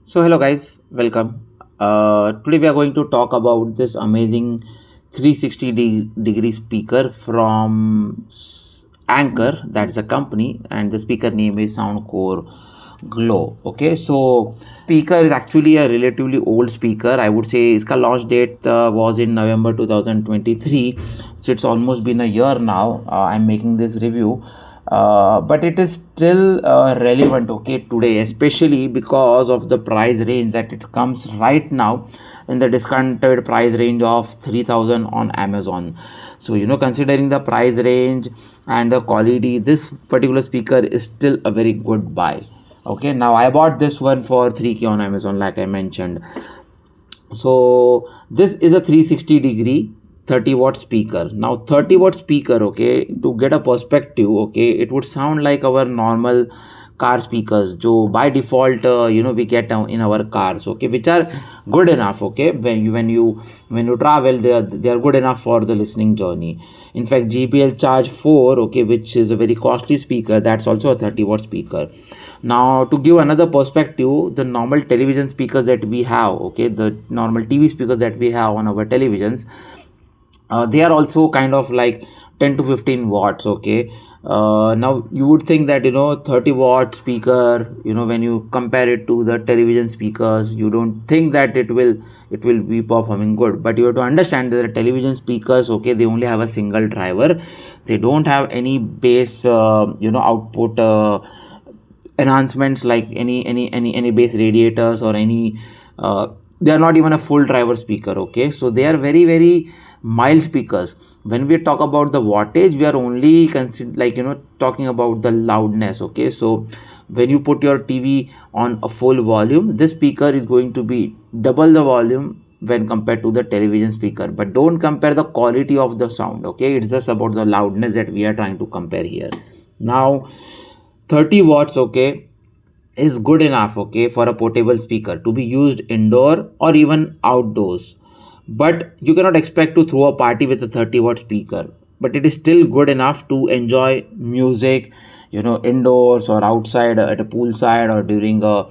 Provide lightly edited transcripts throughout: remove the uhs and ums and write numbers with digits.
So hello guys, welcome. Today we are going to talk about this amazing 360 degree speaker from Anker. That's a company, and the speaker name is Soundcore Glow. Okay, so speaker is actually a relatively old speaker. I would say its launch date was in November 2023, so it's almost been a year now. I'm making this review, but it is still relevant, okay, today, especially because of the price range that it comes right now in the discounted price range of 3000 on Amazon. So considering the price range and the quality, this particular speaker is still a very good buy. Okay, now I bought this one for 3k on Amazon, like I mentioned. So this is a 360 degree 30-watt speaker. Now 30-watt speaker, okay, to get a perspective, okay, it would sound like our normal car speakers जो by default we get in our cars, okay, which are good enough, okay, when you travel, they are good enough for the listening journey. In fact, JBL Charge 4, okay, which is a very costly speaker, that's also a 30-watt speaker. Now to give another perspective, the normal television speakers that we have, okay, the normal TV speakers that we have on our televisions, they are also kind of like 10 to 15 watts, okay. Now you would think that 30-watt speaker, when you compare it to the television speakers, you don't think that it will be performing good, but you have to understand that the television speakers, okay, they only have a single driver. They don't have any bass output enhancements like any bass radiators or any they are not even a full driver speaker, okay. So they are very mild speakers. When we talk about the wattage, we are only talking about the loudness, okay. So when you put your TV on a full volume, this speaker is going to be double the volume when compared to the television speaker. But don't compare the quality of the sound, okay. It's just about the loudness that we are trying to compare here. Now 30 watts, okay, is good enough, okay, for a portable speaker to be used indoor or even outdoors. But you cannot expect to throw a party with a 30-watt speaker, but it is still good enough to enjoy music, indoors or outside at a poolside, or during a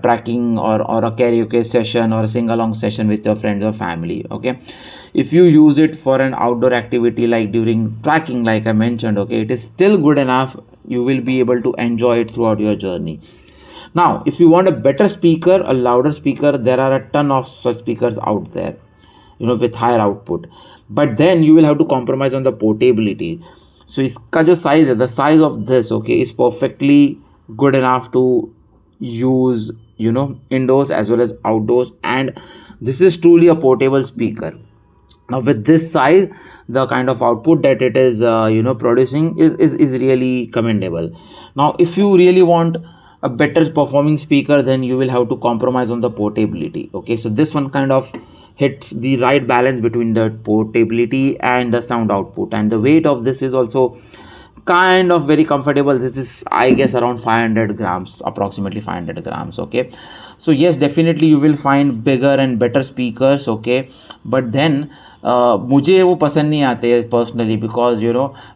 tracking or a karaoke session or a sing along session with your friends or family, okay. If you use it for an outdoor activity like during tracking, like I mentioned, okay, it is still good enough. You will be able to enjoy it throughout your journey. Now if you want a better speaker, a louder speaker, there are a ton of such speakers out there, with higher output, but then you will have to compromise on the portability. So इसका जो size है, the size of this, okay, is perfectly good enough to use indoors as well as outdoors, and this is truly a portable speaker. Now with this size, the kind of output that it is producing is really commendable. Now if you really want a better performing speaker, then you will have to compromise on the portability, okay. So this one kind of hits the right balance between the portability and the sound output, and the weight of this is also kind of very comfortable. This is, I guess, around 500 grams, approximately 500 grams, okay. So yes, definitely you will find bigger and better speakers, okay, but then मुझे वो पसंद नहीं आते personally, because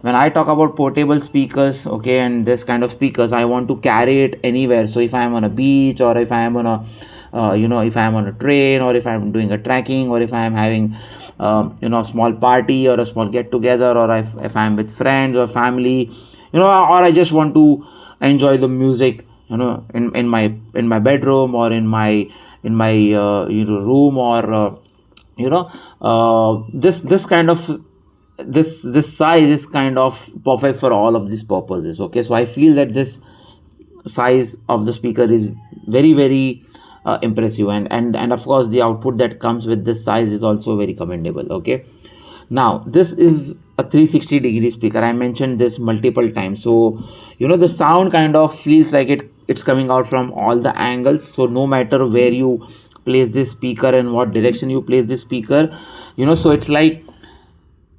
when I talk about portable speakers, okay, and this kind of speakers, I want to carry it anywhere. So if I am on a beach, or if I am on a if I am on a train, or if I am doing a trekking, or if I am having a small party or a small get together, or if I am with friends or family, or I just want to enjoy the music, in my bedroom, or in my room, or this kind of this size is kind of perfect for all of these purposes, okay. So I feel that this size of the speaker is very impressive, and of course the output that comes with this size is also very commendable, okay. Now this is a 360-degree speaker. I mentioned this multiple times, so the sound kind of feels like it's coming out from all the angles. So no matter where you place this speaker and what direction you place this speaker, so it's like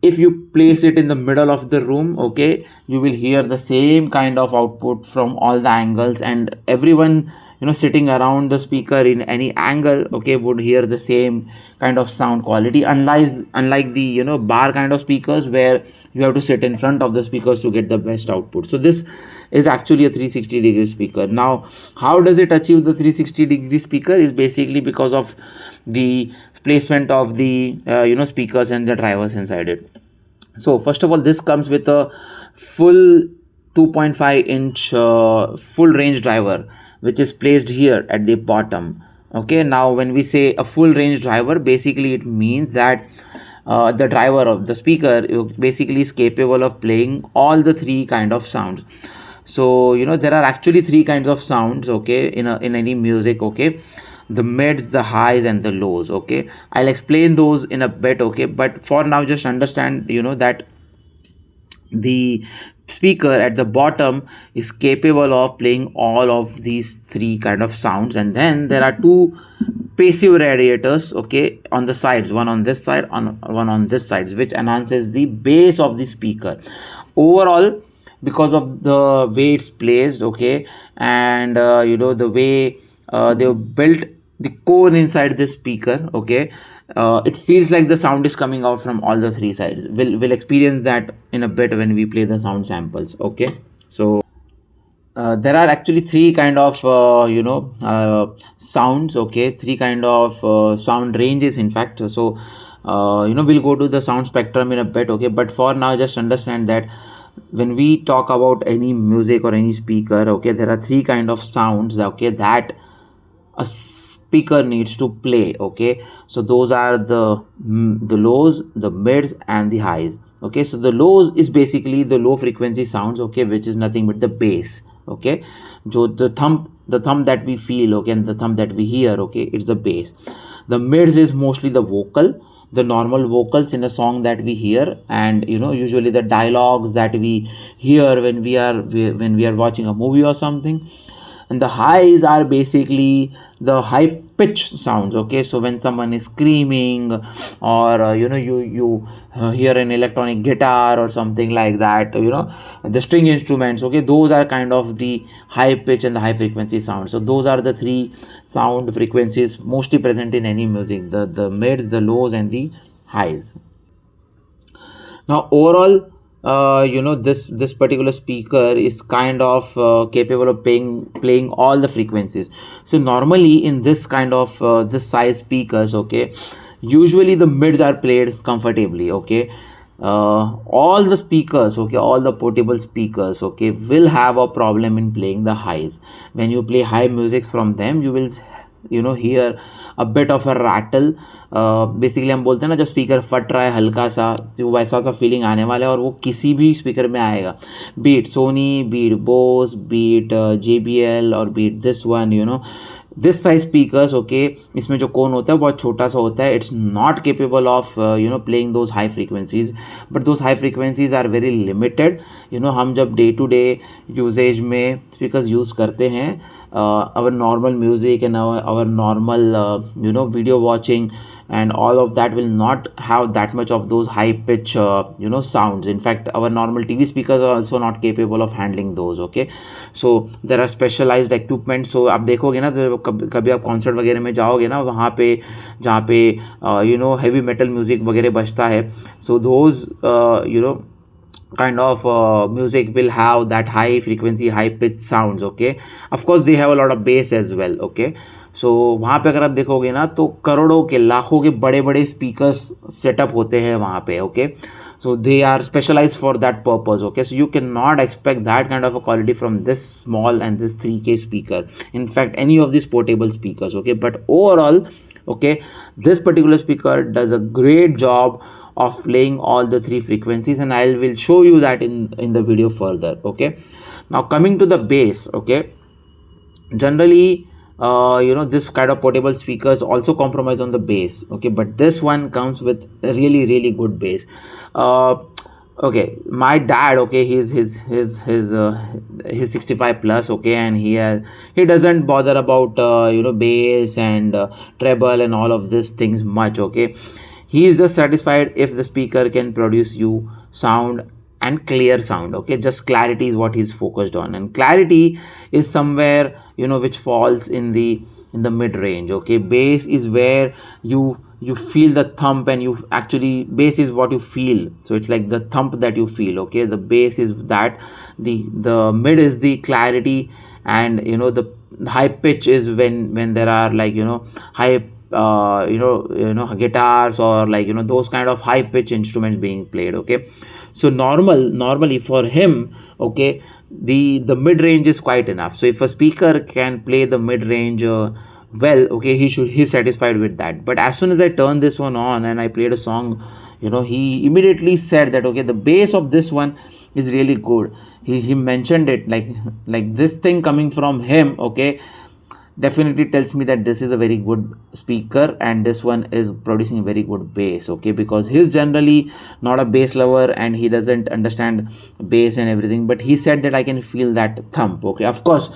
if you place it in the middle of the room, okay, you will hear the same kind of output from all the angles, and everyone sitting around the speaker in any angle, okay, would hear the same kind of sound quality, unlike the bar kind of speakers where you have to sit in front of the speakers to get the best output. So this is actually a 360-degree speaker. Now, how does it achieve the 360-degree speaker? Is basically because of the placement of the speakers and the drivers inside it. So first of all, this comes with a full 2.5-inch full range driver, which is placed here at the bottom. Okay, now when we say a full range driver, basically it means that the driver of the speaker basically is capable of playing all the three kind of sounds. So there are actually three kinds of sounds, okay, in any music, okay. The mids, the highs, and the lows, okay. I'll explain those in a bit, okay, but for now just understand that the speaker at the bottom is capable of playing all of these three kind of sounds. And then there are two passive radiators, okay, on the sides, one on this side, one on this side, which enhances the bass of the speaker overall, because of the way it's placed, okay. And the way they've built the core inside this speaker, okay. It feels like the sound is coming out from all the three sides. We'll experience that in a bit when we play the sound samples, okay. So there are actually three kind of sounds, okay, three kind of sound ranges, in fact. So we'll go to the sound spectrum in a bit, okay, but for now just understand that when we talk about any music or any speaker, okay, there are three kind of sounds, okay, that a speaker needs to play, okay. So those are the lows, the mids, and the highs, okay. So the lows is basically the low frequency sounds, okay, which is nothing but the bass, okay. So the thumb that we feel, okay, and the thumb that we hear, okay, it's the bass. The mids is mostly the vocal, the normal vocals in a song that we hear, and usually the dialogues that we hear when we are watching a movie or something. And the highs are basically the high pitched sounds, okay. So when someone is screaming, or you hear an electronic guitar or something like that, the string instruments, okay, those are kind of the high pitch and the high frequency sounds. So those are the three sound frequencies mostly present in any music: the mids, the lows, and the highs. Now overall, this particular speaker is kind of capable of playing all the frequencies. So normally in this kind of this size speakers, okay, usually the mids are played comfortably, okay. All the speakers, okay, all the portable speakers, okay, will have a problem in playing the highs. When you play high music from them, you will hear a bit of a rattle. Basically हम बोलते हैं ना, जब speaker फट रहा है हल्का सा, तो वैसा सा फीलिंग आने वाला है, और वो किसी भी स्पीकर में आएगा, beat Sony, beat Bose, beat JBL, और beat this one, this size speakers, okay, इसमें जो कोन होता है बहुत छोटा सा होता है. It's not capable of playing those high frequencies, but those high frequencies are very limited. हम जब डे टू डे यूजेज में स्पीकर्स यूज़ करते हैं, our normal music and our normal video watching and all of that will not have that much of those high pitch sounds. In fact, our normal TV speakers are also not capable of handling those, okay. So there are specialized equipment. So आप देखोगे ना, तो कभी आप concert वगैरह में जाओगे ना, वहाँ पे जहाँ पे हेवी मेटल म्यूजिक वगैरह बजता है, so those kind of music will have that high frequency, high pitch sounds, okay. Of course they have a lot of bass as well, okay. So वहाँ पे अगर आप देखोगे ना, तो करोड़ों के, लाखों के बड़े बड़े स्पीकर्स सेटअप होते हैं वहाँ पे, okay. So they are specialized for that purpose, okay. So you cannot expect that kind of a quality from this small and this 3K speaker, in fact any of these portable speakers, okay. But overall, okay, this particular speaker does a great job of playing all the three frequencies, and I will show you that in the video further, okay. Now coming to the bass, okay, generally this kind of portable speakers also compromise on the bass, okay, but this one comes with a really good bass. Okay, my dad, okay, he's 65 plus, okay, and he doesn't bother about bass and treble and all of these things much, okay. He is just satisfied if the speaker can produce you sound and clear sound. Okay, just clarity is what he's focused on, and clarity is somewhere, which falls in the mid range. Okay, bass is where you feel the thump, and you actually, bass is what you feel, so it's like the thump that you feel. Okay, the bass is that, the mid is the clarity, and the high pitch is when there are like high guitars, or like those kind of high pitch instruments being played. Okay, so normally for him, okay, the mid range is quite enough. So if a speaker can play the mid range well, okay, he's satisfied with that. But as soon as I turned this one on and I played a song, he immediately said that, okay, the bass of this one is really good. He mentioned it, like this thing coming from him, okay, definitely tells me that this is a very good speaker, and this one is producing a very good bass. Okay, because he's generally not a bass lover and he doesn't understand bass and everything, but he said that I can feel that thump. Okay, of course,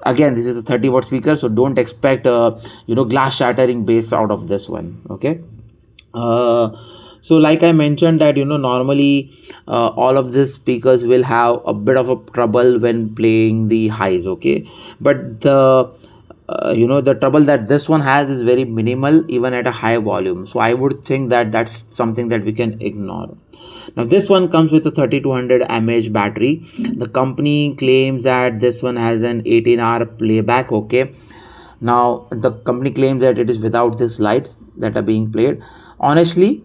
again, this is a 30-watt speaker, so don't expect glass shattering bass out of this one. Okay, so like I mentioned that normally all of these speakers will have a bit of a trouble when playing the highs. Okay, but the trouble that this one has is very minimal even at a high volume, so I would think that that's something that we can ignore. Now this one comes with a 3200 mAh battery. The company claims that this one has an 18-hour playback. Okay, now the company claims that it is without these lights that are being played. Honestly,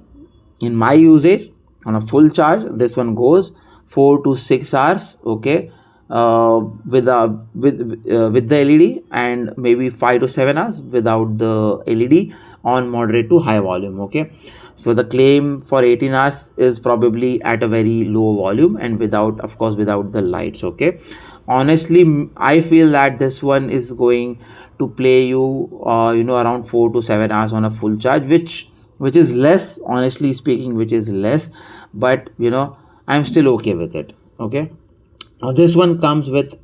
in my usage, on a full charge, this one goes 4 to 6 hours. Okay, with the LED, and maybe 5 to 7 hours without the LED on moderate to high volume. Okay, so the claim for 18 hours is probably at a very low volume and without, of course, without the lights. Okay, honestly, I feel that this one is going to play you around 4 to 7 hours on a full charge, which is less, honestly speaking, which is less, but I'm still okay with it. Okay, now this one comes with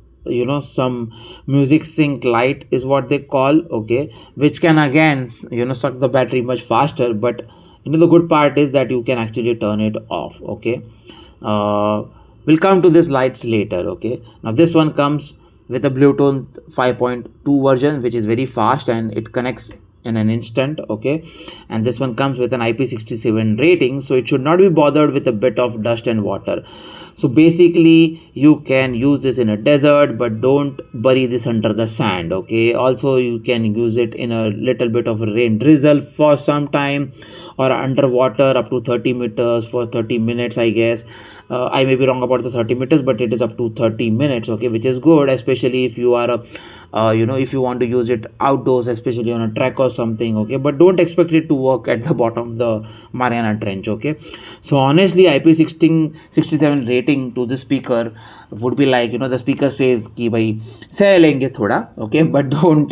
some music sync light is what they call. Okay, which can again suck the battery much faster, but the good part is that you can actually turn it off. Okay, we'll come to this lights later. Okay, now this one comes with a Bluetooth 5.2 version, which is very fast and it connects in an instant. Okay, and this one comes with an IP67 rating, so it should not be bothered with a bit of dust and water. So basically you can use this in a desert, but don't bury this under the sand. Okay, also you can use it in a little bit of rain drizzle for some time, or underwater up to 30 meters for 30 minutes, I guess. I may be wrong about the 30 meters, but it is up to 30 minutes. Okay, which is good, especially if you are a if you want to use it outdoors, especially on a trek or something. Okay, but don't expect it to work at the bottom of the Mariana Trench. Okay, so honestly, IP67 rating to the speaker would be like, the speaker says ki bhai seh lenge thoda. Okay, but don't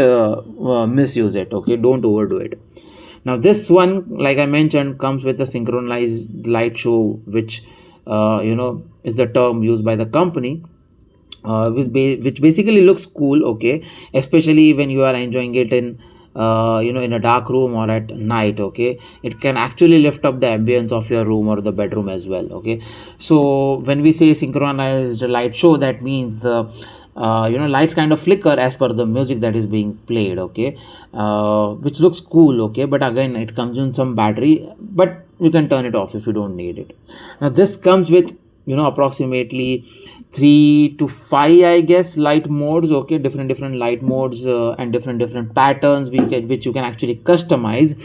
misuse it. Okay, don't overdo it. Now this one, like I mentioned, comes with a synchronized light show, which is the term used by the company, which basically looks cool. Okay, especially when you are enjoying it in in a dark room or at night. Okay, it can actually lift up the ambience of your room or the bedroom as well. Okay, so when we say synchronized light show, that means the lights kind of flicker as per the music that is being played. Okay, which looks cool. Okay, but again, it comes in some battery, but you can turn it off if you don't need it. Now this comes with approximately 3 to 5, I guess, light modes. Okay, different light modes and different patterns which you can actually customize.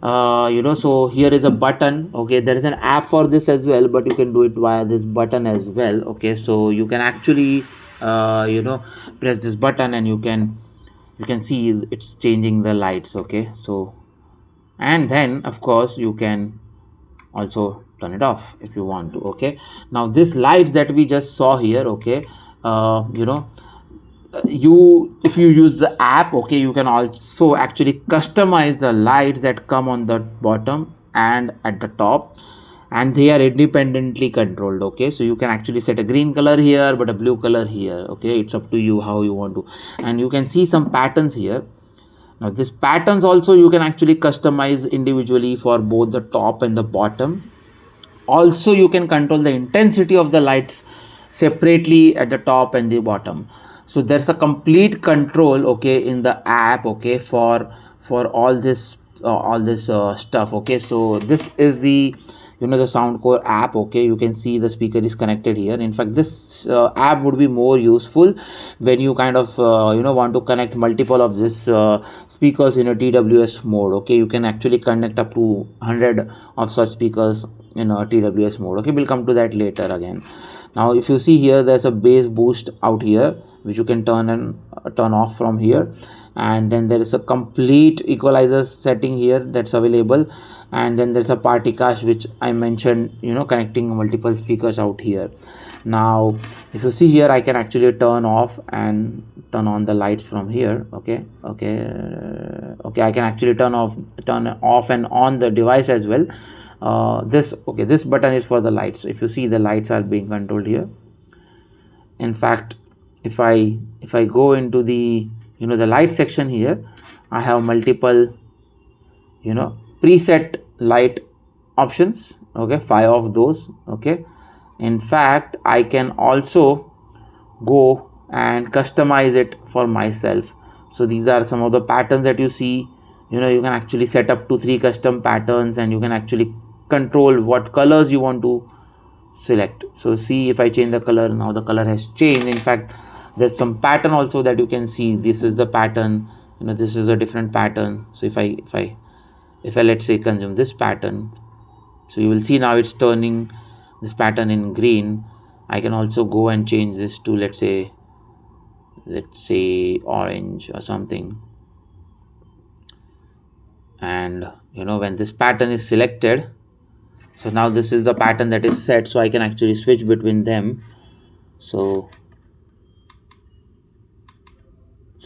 So here is a button. Okay, there is an app for this as well, but you can do it via this button as well. Okay, so you can actually press this button and you can see it's changing the lights. Okay, so, and then of course you can also turn it off if you want to. Okay, now this lights that we just saw here, okay, if you use the app, okay, you can also actually customize the lights that come on the bottom and at the top, and they are independently controlled. Okay, so you can actually set a green color here but a blue color here. Okay, it's up to you how you want to, and you can see some patterns here. Now these patterns also you can actually customize individually for both the top and the bottom, also you can control the intensity of the lights separately at the top and the bottom. So there's a complete control, okay, in the app, okay, for all this stuff. Okay, so this is the, you know, the Soundcore app. Okay, you can see the speaker is connected here. In fact, this app would be more useful when you kind of you know, want to connect multiple of this speakers in a TWS mode. Okay, you can actually connect up to 100 of such speakers in a TWS mode. Okay, we'll come to that later again. Now if you see here, there's a bass boost out here which you can turn and turn off from here, and then there is a complete equalizer setting here that's available, and then there's a party cache which I mentioned, you know, connecting multiple speakers out here. Now if you see here, I can actually turn off and turn on the lights from here. Okay, I can actually turn off and on the device as well. This button is for the lights. If you see, the lights are being controlled here. In fact, if I go into the, you know, the light section here, I have multiple, you know, preset light options. Okay, 5 of those. Okay, in fact, I can also go and customize it for myself. So these are some of the patterns that you see. You know, you can actually set up to 3 custom patterns, and you can actually control what colors you want to select. So see, if I change the color, now the color has changed. In fact, there's some pattern also that you can see. This is the pattern, you know, this is a different pattern. So if I let's say consume this pattern, so you will see now it's turning this pattern in green. I can also go and change this to, let's say orange or something. And you know, when this pattern is selected, so now this is the pattern that is set, so I can actually switch between them. So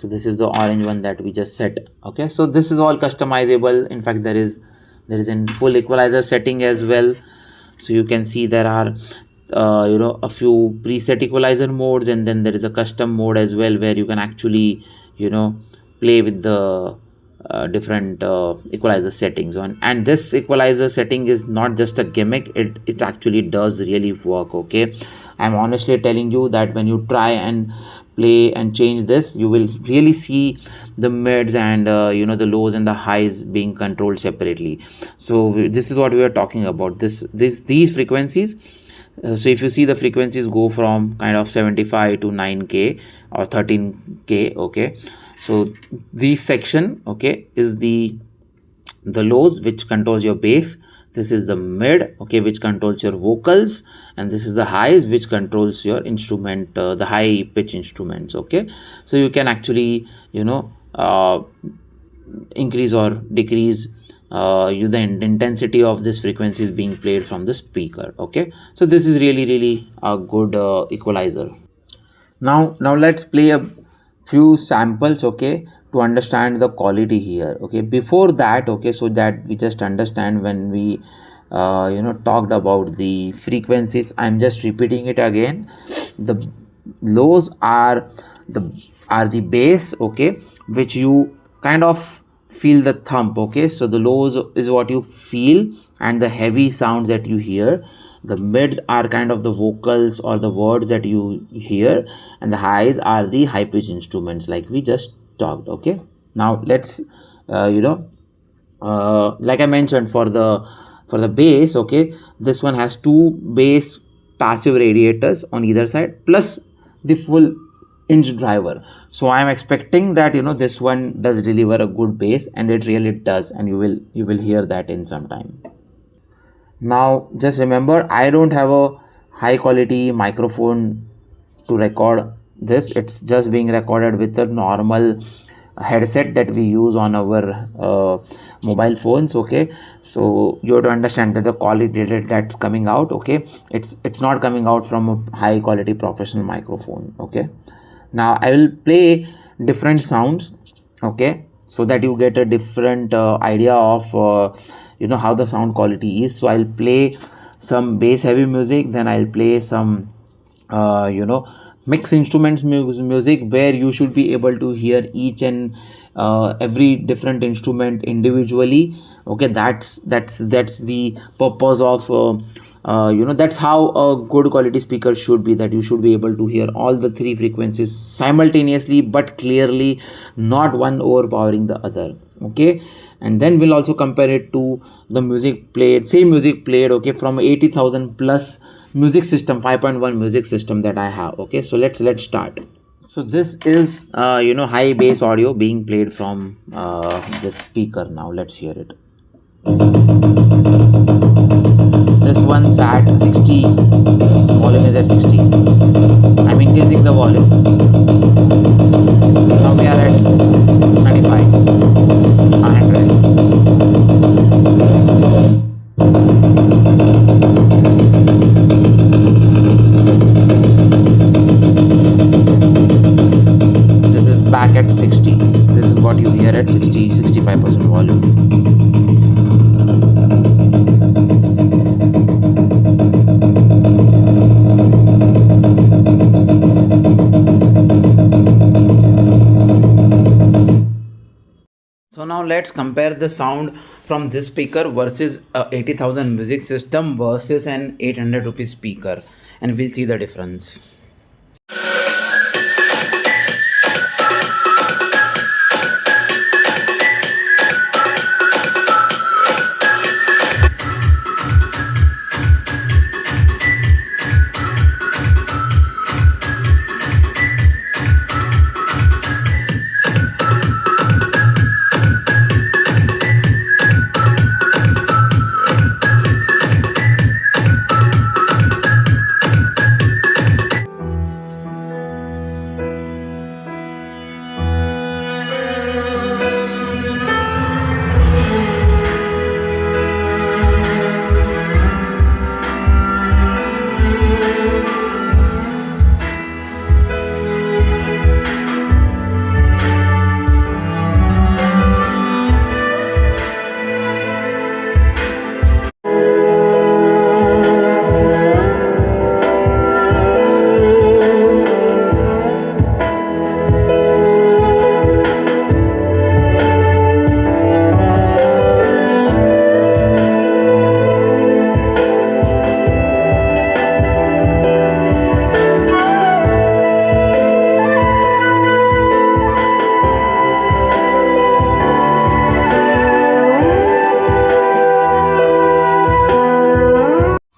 this is the orange one that we just set. Okay, so this is all customizable. In fact, there is a full equalizer setting as well. So you can see there are you know, a few preset equalizer modes, and then there is a custom mode as well, where you can actually, you know, play with the different equalizer settings on. And this equalizer setting is not just a gimmick, it actually does really work. Okay, I'm honestly telling you that when you try and play and change this, you will really see the mids and you know, the lows and the highs being controlled separately. So this is what we are talking about, these frequencies. So if you see, the frequencies go from kind of 75 to 9K or 13K. Okay, so this section, okay, is the lows, which controls your bass. This is the mid, okay, which controls your vocals, and this is the highs, which controls your instrument, the high pitch instruments. Okay, so you can actually, you know, increase or decrease the intensity of this frequency is being played from the speaker. Okay, so this is really a good equalizer. Now let's play a few samples, okay, to understand the quality here. Okay, before that, okay, so that we just understand, when we you know, talked about the frequencies, I'm just repeating it again. The lows are the bass, okay, which you kind of feel the thump. Okay, so the lows is what you feel and the heavy sounds that you hear. The mids are kind of the vocals or the words that you hear, and the highs are the high pitch instruments like we just talked. Okay, now let's you know, like I mentioned, for the bass, okay, this one has 2 bass passive radiators on either side plus the full inch driver. So I am expecting that, you know, this one does deliver a good bass, and it really does, and you will hear that in some time. Now just remember, I don't have a high quality microphone to record this. It's just being recorded with a normal headset that we use on our mobile phones. Okay, so you have to understand that the quality that's coming out, okay, it's not coming out from a high quality professional microphone. Okay, now I will play different sounds, okay, so that you get a different idea of you know, how the sound quality is. So I'll play some bass heavy music, then I'll play some you know, mix instruments music, where you should be able to hear each and every different instrument individually. Okay, that's the purpose of That's how a good quality speaker should be, that you should be able to hear all the three frequencies simultaneously but clearly, not one overpowering the other. Okay, and then we'll also compare it to the same music played, okay, from 80,000 plus music system, 5.1 music system that I have. Okay, so let's start. So this is high bass audio being played from this speaker. Now let's hear it. This one's at 60, volume is at 60. I'm increasing the volume. Now we are at 95, 100. This is back at 60. This is what you hear at 60, 65% volume. So now let's compare the sound from this speaker versus a 80,000 music system versus an 800 rupees speaker, and we'll see the difference.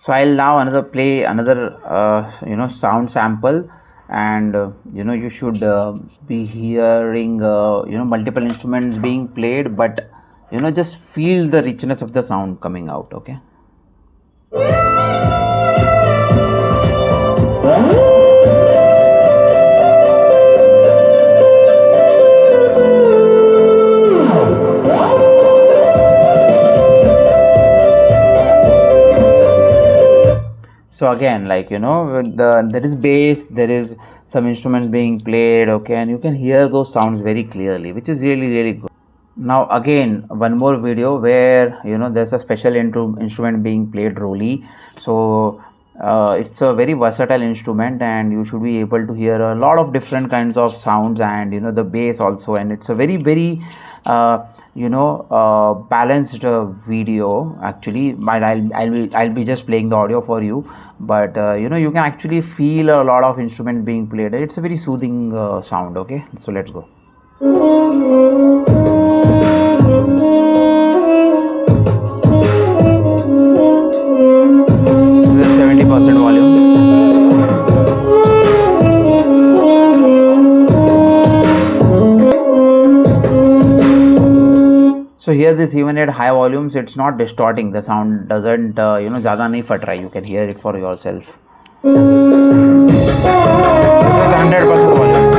So I'll now play another sound sample, and you should be hearing multiple instruments being played, but just feel the richness of the sound coming out. Okay. So again, there is bass, there is some instruments being played, okay, and you can hear those sounds very clearly, which is really, really good. Now again, one more video where there's a special instrument being played, Rolly. So it's a very versatile instrument, and you should be able to hear a lot of different kinds of sounds, and the bass also, and it's a very, very balanced video. Actually, I'll be just playing the audio for you, but you can actually feel a lot of instruments being played. It's a very soothing sound. Okay, so let's go. This is 70% volume. So here, this even at high volumes, it's not distorting. The sound doesn't ज़्यादा नहीं फट रहा है. You can hear it for yourself. This is 100% volume.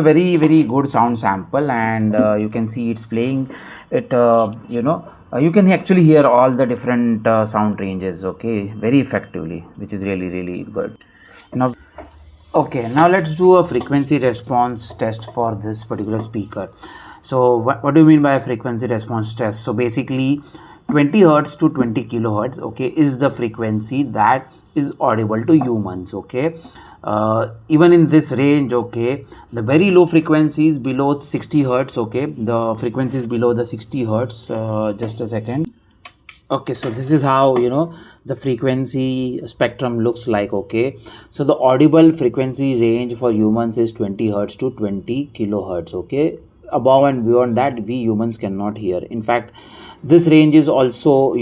a very good sound sample, and you can see it's playing it. You can actually hear all the different sound ranges, okay, very effectively, which is really good. Now, okay, now let's do a frequency response test for this particular speaker. So what do you mean by a frequency response test? So basically 20 hertz to 20 kilohertz, okay, is the frequency that is audible to humans, okay. Even in this range, okay, the very low frequencies below 60 hertz, okay, the frequencies below the 60 hertz, just a second. Okay, so this is how the frequency spectrum looks like, okay. So the audible frequency range for humans is 20 hertz to 20 kilohertz, okay. Above and beyond that we humans cannot hear. In fact, this range is also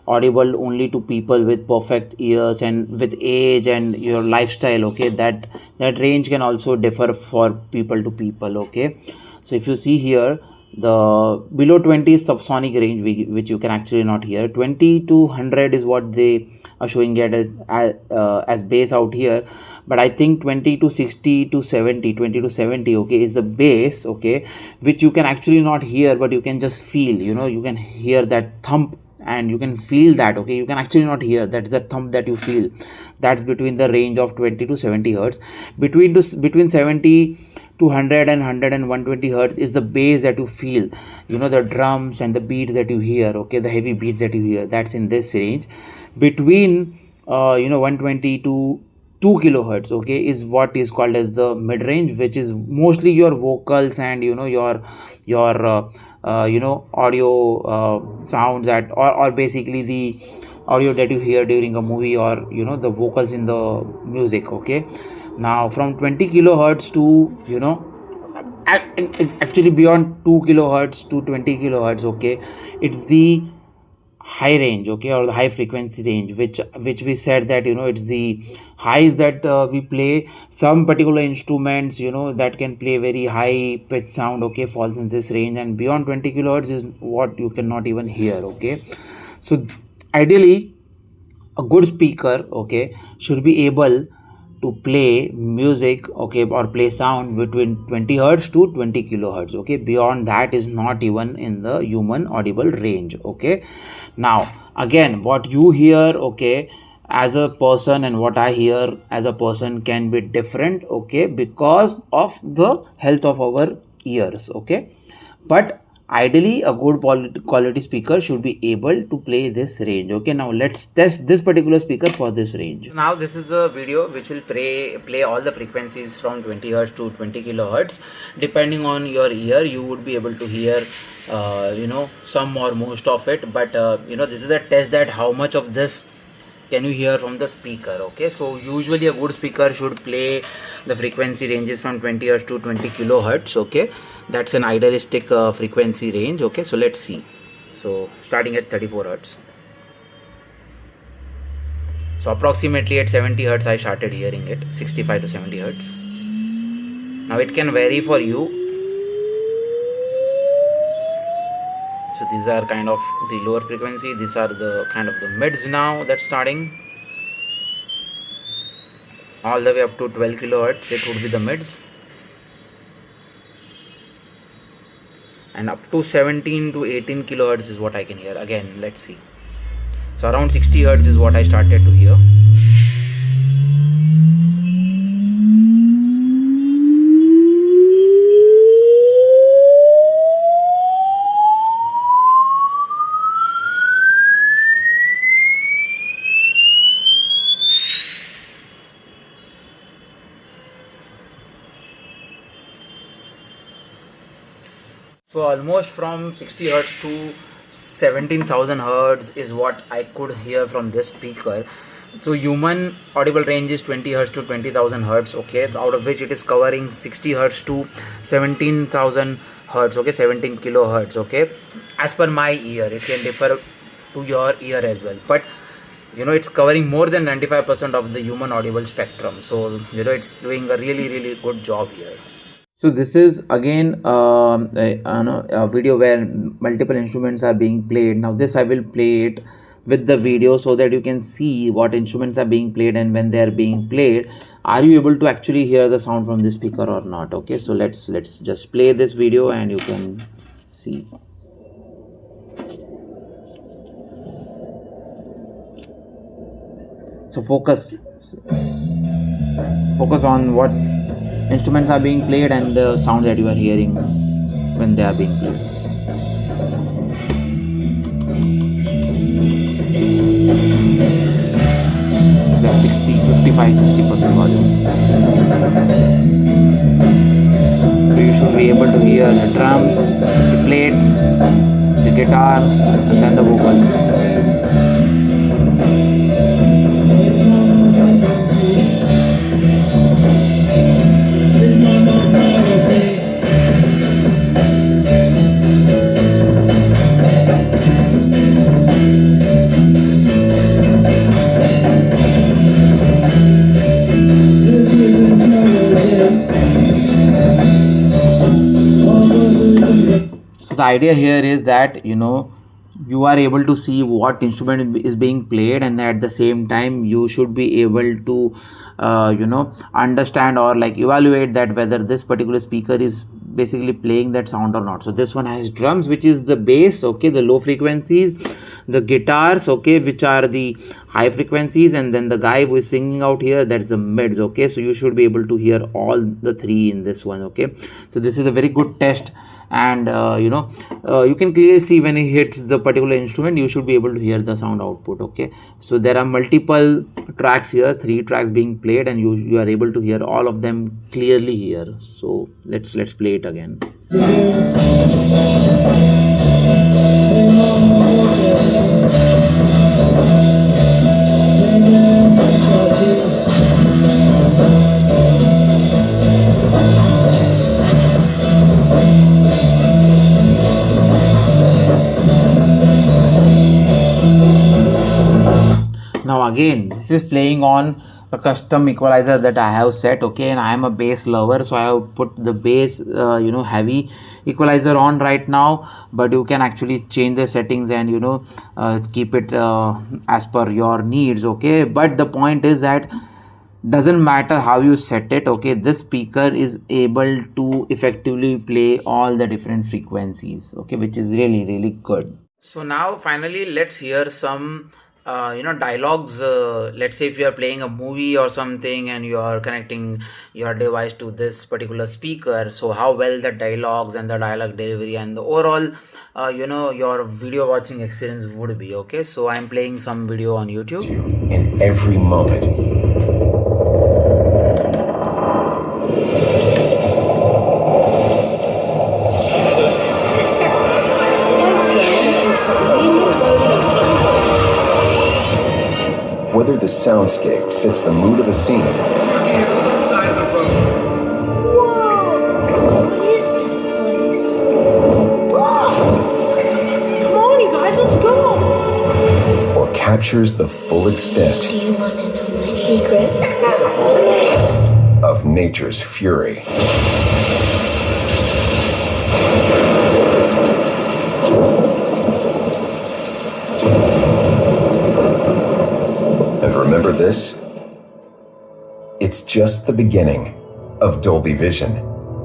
audible only to people with perfect ears, and with age and your lifestyle, okay, that range can also differ for people to people, okay. So if you see here, the below 20 is subsonic range, which you can actually not hear. 20 to 100 is what they are showing it as bass out here, but I think 20 to 60 to 70, 20 to 70, okay, is the bass, okay, which you can actually not hear, but you can just feel, you can hear that thump, and you can feel that, okay. You can actually not hear, that's the thump that you feel. That's between the range of 20 to 70 hertz. Between 70 to 100 and 120 hertz is the bass that you feel, the drums and the beats that you hear, okay, the heavy beats that you hear, that's in this range. Between 120 to 2 kilohertz, okay, is what is called as the mid range, which is mostly your vocals and your audio sounds or basically the audio that you hear during a movie, or the vocals in the music, okay. Now from 20 kilohertz to actually beyond 2 kilohertz to 20 kilohertz, okay, it's the high range, okay, or the high frequency range, which we said that it's the highs that we play. Some particular instruments that can play very high pitch sound, okay, falls in this range, and beyond 20 kilohertz is what you cannot even hear, okay. So ideally a good speaker, okay, should be able to play music, okay, or play sound between 20 hertz to 20 kilohertz, okay. Beyond that is not even in the human audible range, okay. Now again, what you hear, okay, as a person, and what I hear as a person can be different, okay, because of the health of our ears, okay. But ideally a good quality speaker should be able to play this range, okay. Now let's test this particular speaker for this range. Now this is a video which will play all the frequencies from 20 hertz to 20 kilohertz. Depending on your ear, you would be able to hear some or most of it, but this is a test that how much of this can you hear from the speaker, okay. So usually a good speaker should play the frequency ranges from 20 hertz to 20 kilohertz, okay. That's an idealistic frequency range, okay. So let's see. So starting at 34 hertz, so approximately at 70 hertz I started hearing it, 65 to 70 hertz. Now it can vary for you. So these are kind of the lower frequency, these are the kind of the mids. Now that's starting all the way up to 12 kilohertz, it would be the mids, and up to 17 to 18 kilohertz is what I can hear. Again, let's see. So around 60 hertz is what I started to hear. So almost from 60 hertz to 17,000 hertz is what I could hear from this speaker. So human audible range is 20 hertz to 20,000 hertz, okay, out of which it is covering 60 hertz to 17,000 hertz, okay, 17 kilohertz, okay. As per my ear, it can differ to your ear as well, but it's covering more than 95% of the human audible spectrum. So it's doing a really good job here. So this is again a video where multiple instruments are being played. Now this I will play it with the video so that you can see what instruments are being played and when they are being played. are you able to actually hear the sound from this speaker or not? Okay, so let's just play this video and you can see. So focus on what instruments are being played and the sound that you are hearing when they are being played. It's at 55-60% volume. So you should be able to hear the drums, the plates, the guitar, and then the vocals. So the idea here is that you are able to see what instrument is being played, and at the same time you should be able to understand or like evaluate that whether this particular speaker is basically playing that sound or not. So this one has drums, which is the bass, okay, the low frequencies, the guitars, okay, which are the high frequencies, and then the guy who is singing out here, that's the mids, okay. So you should be able to hear all the three in this one, okay. So this is a very good test, and you can clearly see when he hits the particular instrument, you should be able to hear the sound output, okay. So there are multiple tracks here, 3 tracks being played, and you are able to hear all of them clearly here. So let's play it again. Now again, this is playing on a custom equalizer that I have set, okay, and I am a bass lover, so I have put the bass heavy equalizer on right now, but you can actually change the settings and keep it as per your needs, okay. But the point is that doesn't matter how you set it, okay, this speaker is able to effectively play all the different frequencies, okay, which is really, really good. So now finally let's hear some dialogues. Let's say if you are playing a movie or something and you are connecting your device to this particular speaker, so how well the dialogues and the dialogue delivery and the overall your video watching experience would be, okay. So I'm playing some video on YouTube. In every moment, whether the soundscape sets the mood of a scene. Whoa! What is this place? Whoa! Come on, you guys, let's go! Or captures the full extent. Do you want to know my secret? Of nature's fury. And remember this? It's just the beginning of Dolby Vision,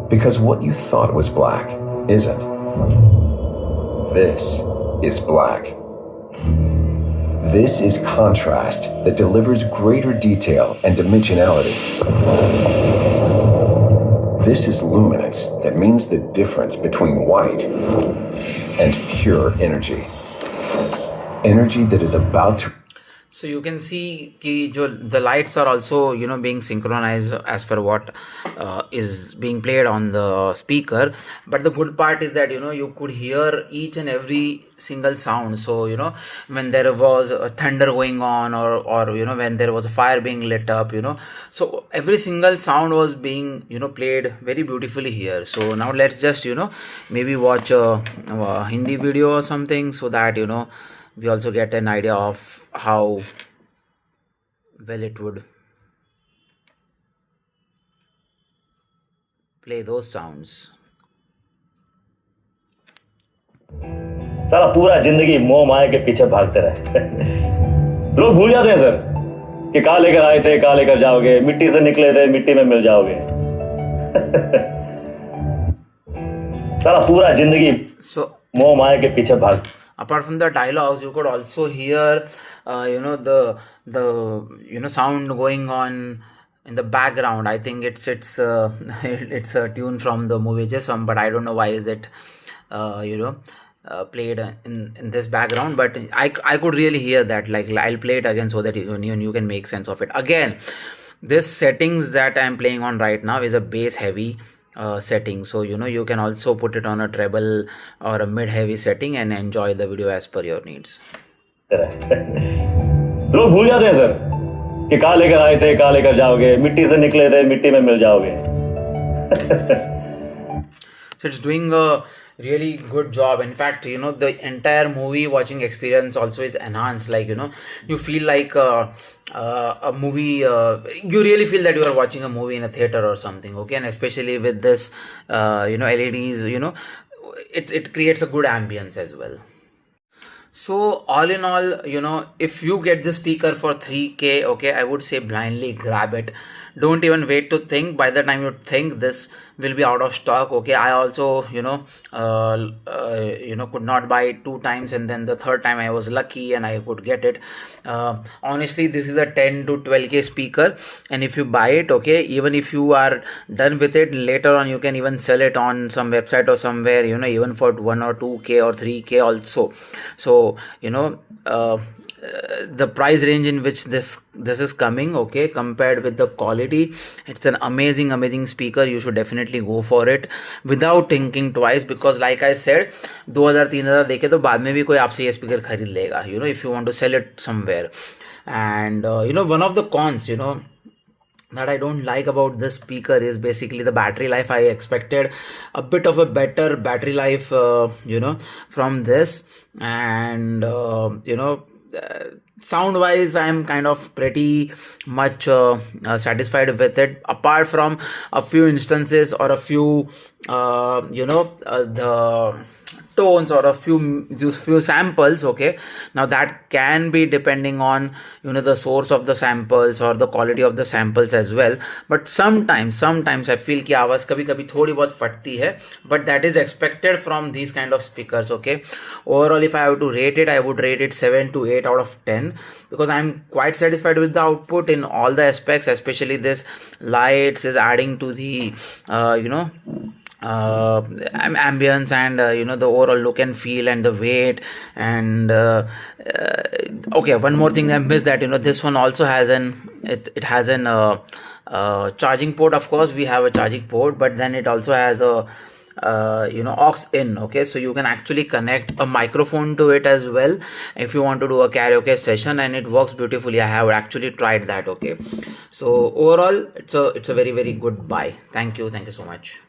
because what you thought was black isn't. This is black. This is contrast that delivers greater detail and dimensionality. This is luminance that means the difference between white and pure energy. Energy that is about to... So you can see the lights are also being synchronized as per what is being played on the speaker. But the good part is that you could hear each and every single sound. So when there was a thunder going on, or when there was a fire being lit up, so every single sound was being played very beautifully here. So now let's just maybe watch a Hindi video or something, so that we also get an idea of how well it would play those sounds. सारा पूरा जिंदगी मोह माया के पीछे भागते रहे लोग भूल जाते हैं सर कि कहाँ लेकर आए थे कहाँ लेकर जाओगे, मिट्टी से निकले थे मिट्टी में मिल जाओगे। सारा पूरा जिंदगी So मोह माया के पीछे भाग। apart from the dialogues, you could also hear the sound going on in the background. I think it's it's a tune from the movie Jism, but I don't know why is it played in this background, but I could really hear that. Like, I'll play it again so that you can make sense of it again. This settings that I'm playing on right now is a bass heavy setting, so you can also put it on a treble or a mid heavy setting and enjoy the video as per your needs. लोग भूल जाते हैं sir कि कहाँ लेकर आए थे कहाँ लेकर जाओगे, मिट्टी से निकले थे मिट्टी में मिल जाओगे। So it's doing a really good job. In fact, the entire movie watching experience also is enhanced. Like, you feel like a movie, you really feel that you are watching a movie in a theater or something, okay? And especially with this LEDs, it creates a good ambience as well. So all in all, if you get the speaker for 3K, okay, I would say blindly grab it. Don't even wait to think. By the time you think, this will be out of stock, okay. I also could not buy it 2 times, and then the third time I was lucky and I could get it. Honestly, this is a 10 to 12K speaker, and if you buy it, okay, even if you are done with it, later on you can even sell it on some website or somewhere, even for 1 or 2K or 3K also. So the price range in which this is coming, okay, compared with the quality, it's an amazing speaker. You should definitely go for it without thinking twice, because like I said, 2000-3000 देके तो बाद में भी कोई आपसे ये speaker खरीद लेगा, if you want to sell it somewhere. And one of the cons that I don't like about this speaker is basically the battery life. I expected a bit of a better battery life from this, and sound wise I'm kind of pretty much satisfied with it, apart from a few instances or a few the tones or a few samples, okay. Now that can be depending on the source of the samples or the quality of the samples as well, but sometimes I feel कि आवाज कभी थोड़ी बहुत फटती है, but that is expected from these kind of speakers, okay. Overall, if I have to rate it, I would rate it 7 to 8 out of 10, because I'm quite satisfied with the output in all the aspects, especially this lights is adding to the ambience and the overall look and feel and the weight. And okay, one more thing I missed, that this one also has it has an charging port. Of course, we have a charging port, but then it also has a aux in, okay. So you can actually connect a microphone to it as well if you want to do a karaoke session, and it works beautifully. I have actually tried that, okay. So overall, it's a very good buy. Thank you so much.